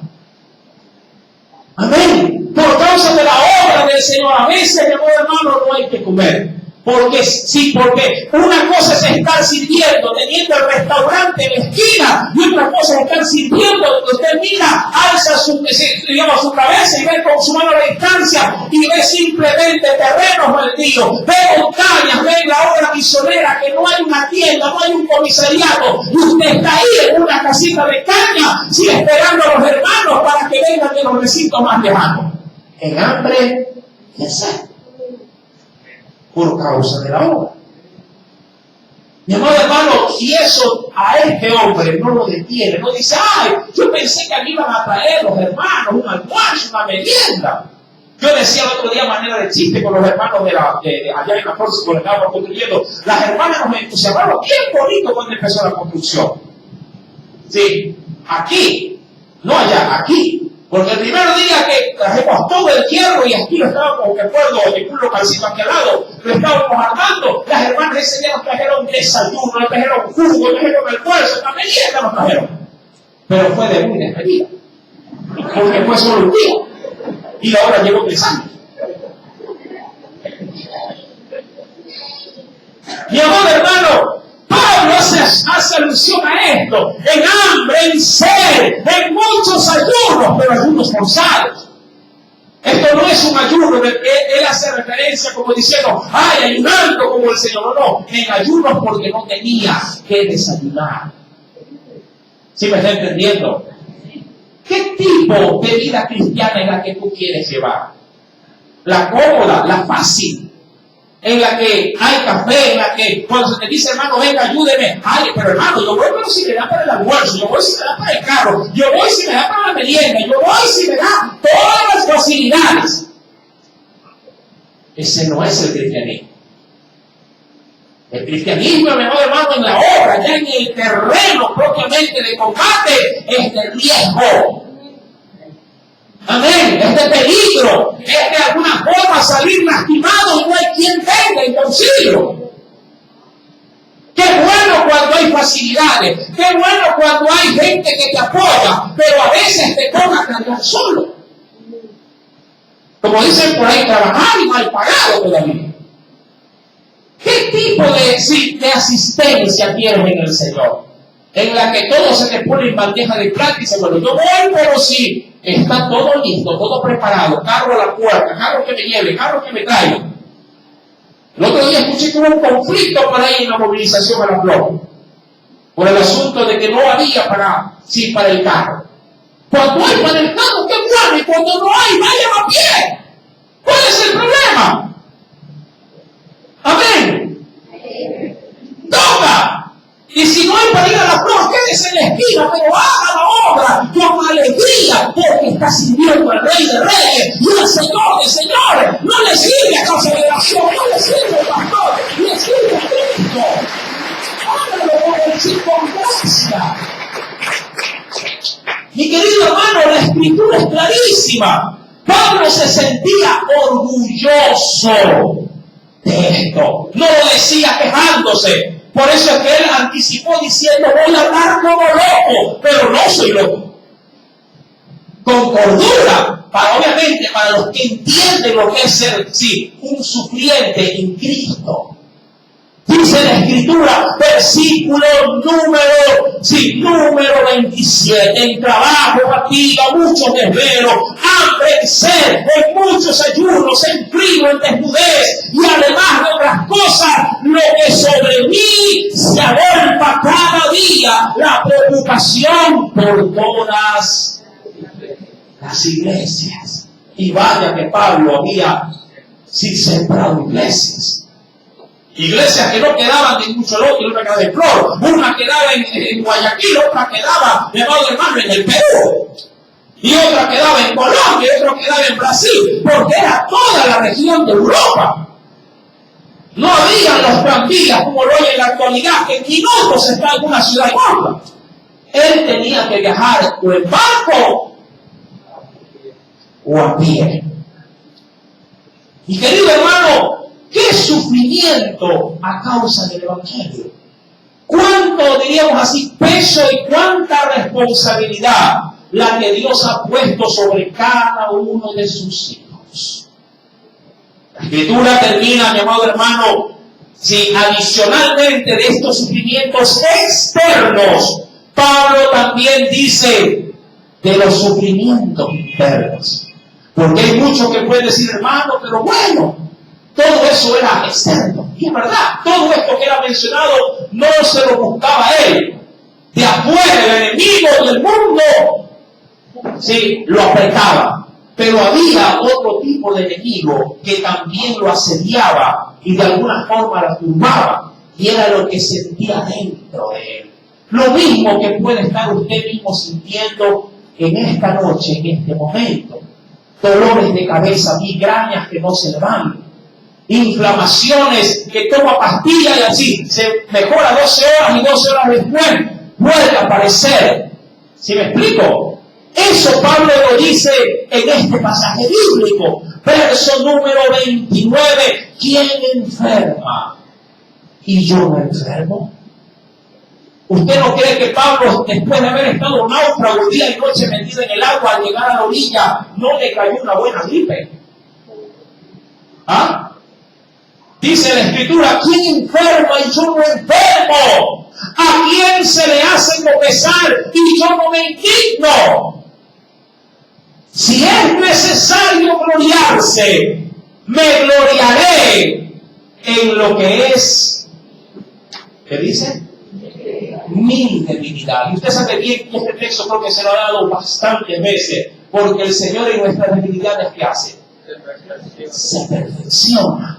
Amén. Por causa de la obra del Señor. A veces, mi amor hermano, no hay que comer. Porque sí, porque una cosa es estar sirviendo, teniendo el restaurante en la esquina, y otra cosa es estar sirviendo donde usted mira, alza su cabeza y ve con su mano a la distancia y ve simplemente terrenos baldíos, ve montañas, ve la obra misionera, que no hay una tienda, no hay un comisariato, y usted está ahí en una casita de caña, sí, esperando a los hermanos para que vengan de los recintos más lejanos. En hambre y en sed. Por causa de la obra. Mi amado hermano, y eso a este hombre no lo detiene, no dice, ay, yo pensé que me iban a traer los hermanos un almuerzo, una merienda. Yo decía el otro día, manera de chiste, con los hermanos de allá en la Corte, cuando estábamos construyendo, las hermanas nos entusiasmaron bien bonito cuando empezó la construcción. Sí, aquí, no allá, aquí. Porque el primer día que trajimos todo el hierro y aquí lo estábamos, que acuerdo, en un localcito aquí al lado, lo estábamos armando, las hermanas ese día nos trajeron desayuno, nos trajeron jugo, nos trajeron almuerzo, la merienda nos trajeron. Pero fue de muy despedida. Porque fue solo un día. Y la obra llevó 3 años. Mi amor hermano, Pablo hace alusión a esto, en hambre, en sed, en muchos ayunos, pero ayunos forzados. Esto no es un ayuno, él hace referencia como diciendo, ay, ayunando como el Señor. No, en ayunos porque no tenía que desayunar. ¿Sí me está entendiendo? ¿Qué tipo de vida cristiana es la que tú quieres llevar? La cómoda, la fácil, en la que hay café, en la que cuando se te dice, hermano, venga, ayúdeme. Ay, pero hermano, yo voy pero si me da para el almuerzo, yo voy si me da para el carro, yo voy si me da para la merienda, yo voy si me da todas las facilidades. Ese no es el cristianismo. El cristianismo, mi amado hermano, en la obra, ya en el terreno propiamente de combate, es de riesgo. Amén, es de peligro, es de alguna forma salir lastimado y no hay quien venga en auxilio. Qué bueno cuando hay facilidades, qué bueno cuando hay gente que te apoya, pero a veces te toca cargar solo. Como dicen por ahí, trabajar y mal pagado todavía. ¿Qué tipo de asistencia tienes en el Señor? En la que todo se te pone en bandeja de plata y dice, bueno, yo voy, pero sí, está todo listo, todo preparado, carro a la puerta, carro que me lleve, carro que me traiga. El otro día escuché que hubo un conflicto por ahí en la movilización a la flor, por el asunto de que no había para el carro. Cuando hay para el carro, qué bueno, y cuando no hay, vayan a pie. ¿Cuál es el problema? Amén. Toca. Y si no hay para ir a la flor, quédese en la esquina, pero haga la obra con alegría, porque está sirviendo al Rey de Reyes y al Señor de Señores. No le sirve a consideración, no le sirve al pastor, le sirve a Cristo. Hágalo con el circunstancia. Mi querido hermano, la Escritura es clarísima. Pablo se sentía orgulloso de esto. No lo decía quejándose. Por eso es que él anticipó diciendo, voy a hablar como loco, pero no soy loco. Con cordura, obviamente para los que entienden lo que es ser, sí, un sufriente en Cristo. Dice la Escritura, versículo número 27, en trabajo, fatiga, mucho desvelo, hambre, en sed, en muchos ayunos, en frío, en desnudez, y además de otras cosas, lo que sobre mí se agolpa cada día, la preocupación por todas las iglesias. Y vaya que Pablo había sembrado iglesias. Iglesias que no quedaban en Mucholote, otra quedaba en Flor, una quedaba en Guayaquil, otra quedaba, mi amado hermano, en el Perú, y otra quedaba en Colombia, y otra quedaba en Brasil, porque era toda la región de Europa. No había los tranvías como lo hay en la actualidad, que en minutos está en una ciudad y otra. Él tenía que viajar o en barco o a pie. Y querido hermano, ¿qué sufrimiento a causa del Evangelio? ¿Cuánto, diríamos así, peso y cuánta responsabilidad la que Dios ha puesto sobre cada uno de sus hijos? La Escritura termina, mi amado hermano, si adicionalmente de estos sufrimientos externos, Pablo también dice de los sufrimientos internos. Porque hay muchos que pueden decir, hermano, pero bueno, todo eso era externo. Y es verdad, todo esto que era mencionado no se lo buscaba él. De afuera, el enemigo del mundo, sí, lo apretaba. Pero había otro tipo de enemigo que también lo asediaba y de alguna forma lo turbaba. Y era lo que sentía dentro de él. Lo mismo que puede estar usted mismo sintiendo en esta noche, en este momento. Dolores de cabeza, migrañas que no se levantan. Inflamaciones, que toma pastillas y así, se mejora 12 horas y 12 horas después vuelve a aparecer. ¿Sí me explico? Eso Pablo lo dice en este pasaje bíblico, verso número 29. ¿Quién enferma? ¿Y yo no enfermo? ¿Usted no cree que Pablo, después de haber estado náufrago día y noche metido en el agua, al llegar a la orilla, no le cayó una buena gripe? ¿Ah? Dice la Escritura, ¿quién enferma y yo no enfermo? ¿A quién se le hace tropezar y yo no me indigno? Si es necesario gloriarse, me gloriaré en lo que es, ¿qué dice? Mi debilidad. Y usted sabe bien que este texto creo que se lo ha dado bastantes veces, porque el Señor en nuestras debilidades, ¿qué hace? Se perfecciona.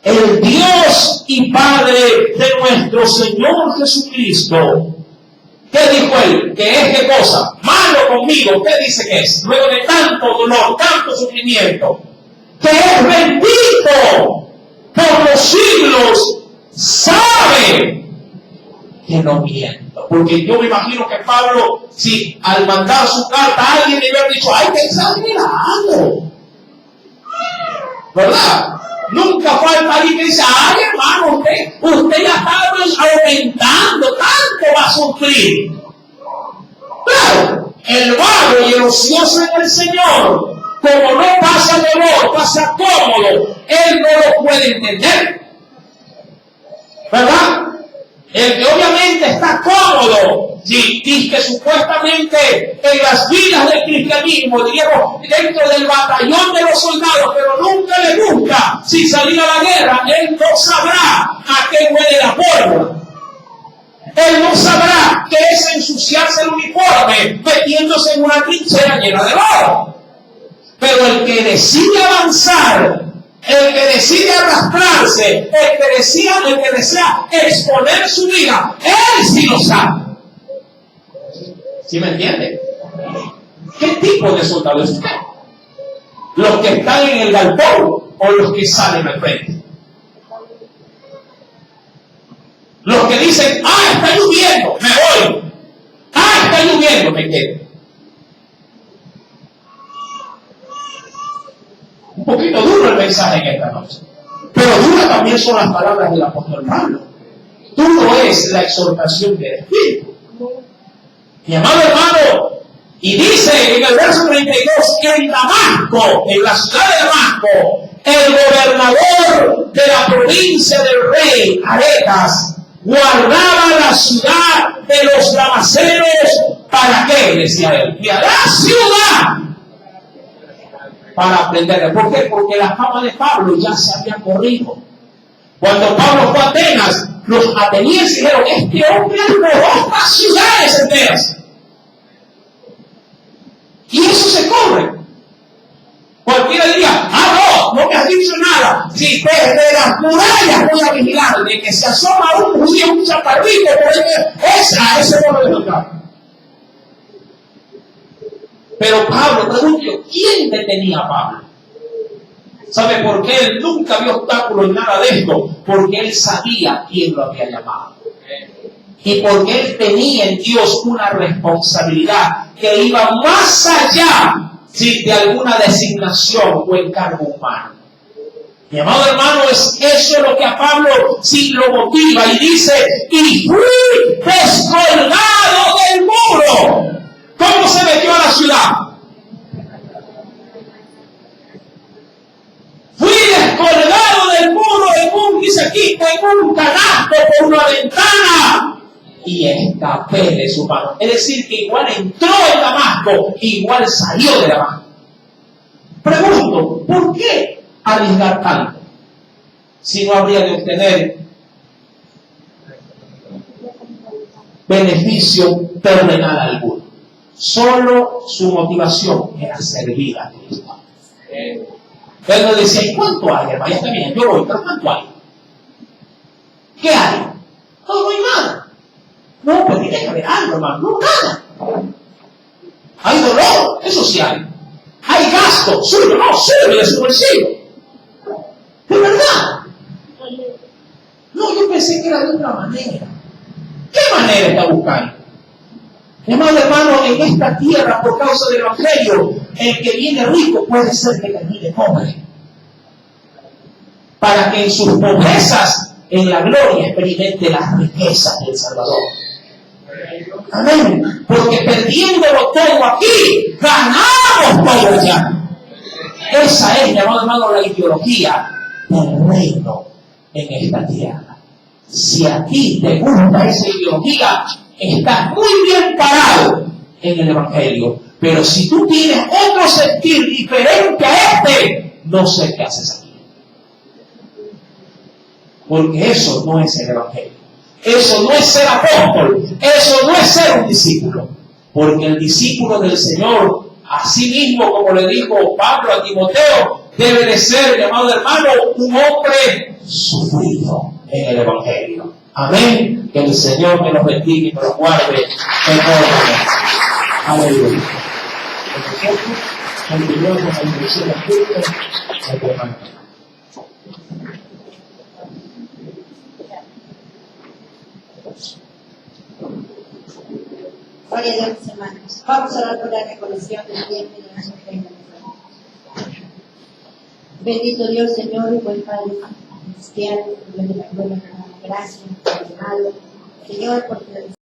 El Dios y Padre de nuestro Señor Jesucristo, ¿qué dijo él? ¿Que es qué cosa? Malo conmigo. ¿Qué dice que es? Luego de tanto dolor, tanto sufrimiento, que es bendito por los siglos, sabe que no miento. Porque yo me imagino que Pablo, si al mandar su carta a alguien le hubiera dicho, ¡ay, que exagerado! ¿Verdad? Nunca falta alguien que dice, ¡ay, hermano, usted ya está aumentando, tanto va a sufrir! Claro, el vago y el ocioso en el Señor, como no pasa dolor, pasa cómodo, él no lo puede entender. ¿Verdad? El que obviamente está cómodo, y que supuestamente en las filas del cristianismo, diríamos, dentro del batallón de los soldados, pero nunca le gusta, si salir a la guerra, él no sabrá a qué huele la pólvora. Él no sabrá qué es ensuciarse el uniforme metiéndose en una trinchera llena de lodo. Pero el que decide avanzar, el que decide arrastrarse, el que desea exponer su vida, él sí lo sabe. ¿Sí me entiende? ¿Qué tipo de soldado es usted? ¿Los que están en el galpón o los que salen al frente? Los que dicen, está lloviendo, me voy. Está lloviendo, me quedo. Un poquito duro el mensaje en esta noche. Estas también son las palabras del apóstol Pablo. Todo es la exhortación del Espíritu. Mi amado hermano, y dice en el verso 32 que en Damasco, en la ciudad de Damasco, el gobernador de la provincia del rey Aretas guardaba la ciudad de los damaseros. ¿Para qué? Decía él. Y a la ciudad para aprenderle. ¿Por qué? Porque la fama de Pablo ya se había corrido. Cuando Pablo fue a Atenas, los atenienses dijeron: este hombre alborota ciudades enteras. Y eso se corre. Cualquiera diría: no me has dicho nada. Si desde las murallas voy a vigilar, de que se asoma un judío, un chaparrito, ese no lo dejo entrar. Pero Pablo, pregunto, ¿quién detenía a Pablo? ¿Sabe por qué? Él nunca vio obstáculo en nada de esto. Porque él sabía quién lo había llamado. Y porque él tenía en Dios una responsabilidad que iba más allá de alguna designación o encargo humano. Mi amado hermano, eso lo que a Pablo sí lo motiva y dice: y fui descolgado del muro. ¿Cómo se metió a la ciudad? Fui descolgado del muro dice aquí, en un canasto por una ventana y escapé de su mano. Es decir, que igual entró en Damasco, igual salió de Damasco. Pregunto, ¿por qué arriesgar tanto si no habría de obtener beneficio terrenal alguno? Solo su motivación era servir a Cristo. Él nos decía: ¿y cuánto hay, hermano? Ya está bien, yo voy, pero ¿cuánto hay? ¿Qué hay? No hay nada. No, pero tiene que haber algo, hermano. No, nada. Hay dolor, eso sí hay. Hay gasto, suyo, no, suyo de su bolsillo. ¿De verdad? No, yo pensé que era de otra manera. ¿Qué manera está buscando? Mi amado hermano, en esta tierra, por causa del Evangelio, el que viene rico puede ser que termine pobre. Para que en sus pobrezas, en la gloria, experimente las riquezas del Salvador. Amén. Porque perdiéndolo todo aquí, ganamos todo allá. Esa es, mi amado hermano, la ideología del reino en esta tierra. Si a ti te gusta esa ideología, estás muy bien parado en el Evangelio. Pero si tú tienes otro sentir diferente a este, no sé qué haces aquí. Porque eso no es el Evangelio. Eso no es ser apóstol. Eso no es ser un discípulo. Porque el discípulo del Señor, así mismo como le dijo Pablo a Timoteo, debe de ser, mi amado hermano, un hombre sufrido en el Evangelio. Amén. Que el Señor me los bendiga y me los guarde enormemente. Aleluya. Continuamos con la introducción del culto al hermano. Gloria a Dios, hermanos. Vamos a dar por la recolección del tiempo y de nuestra ofrenda. Bendito Dios, Señor y buen Padre celestial, Dios de la gloria, gracias por el malo. Señor, porque